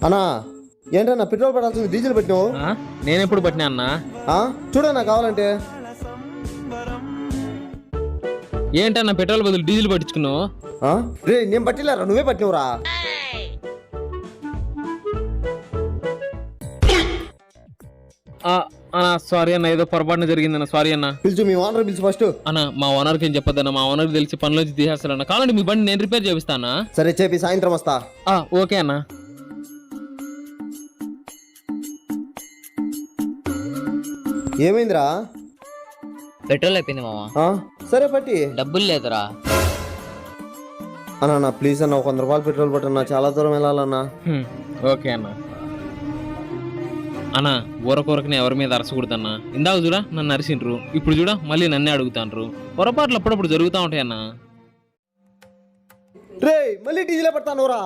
అన్నా ఏంటన్నా petrol పడాల్సింది diesel పెట్టినావు? నేను ఎప్పుడు పట్టినా అన్న? చూడన్నా కావాలంటే. ఏంటన్నా పెట్రోల్ బదులు డీజిల్ పట్టించుకున్నావు? రే నేను పట్టిలేరా, నువ్వే పట్టినవురా. సారీ అన్న, ఏదో పొరపాటున జరిగిందన్న, సారీ అన్న. పిలిచు, మీ ఓనర్ పిలిచి ఫస్ట్. అన్న మా ఓనర్కి ఏం చెప్పొద్దన్న, మా ఓనర్కి తెలిసి పనిలోంచి తీసేస్తారన్న. కావాలంటే మీ బండి నేను రిపేర్ చేపిస్తానా? సరే చెప్పి సాయంత్రం వస్తా. ఓకే అన్న. ఏమైందిరా? పెట్రోల్ అయిపోయింది మామ. సరే పట్టి. డబ్బులు లేదురా అన్నా ప్లీజ్ అన్న, 100 రూపాయలు పెట్రోల్ పట్టన్నా, చాలా దూరం వెళ్ళాలన్నా. ఓకే అన్న. అన్నా ఊరకొరకనే ఎవరి మీద అరసకూడదన్నా. ఇందాక చూడా నన్ను అరిసిండ్రు, ఇప్పుడు చూడా మళ్ళీ నన్నే అడుగుతాండ్రు. పొరపాట్లు అప్పుడప్పుడు జరుగుతూ ఉంటాయన్నా. రే మళ్ళీ డీజిలే పడతానురా.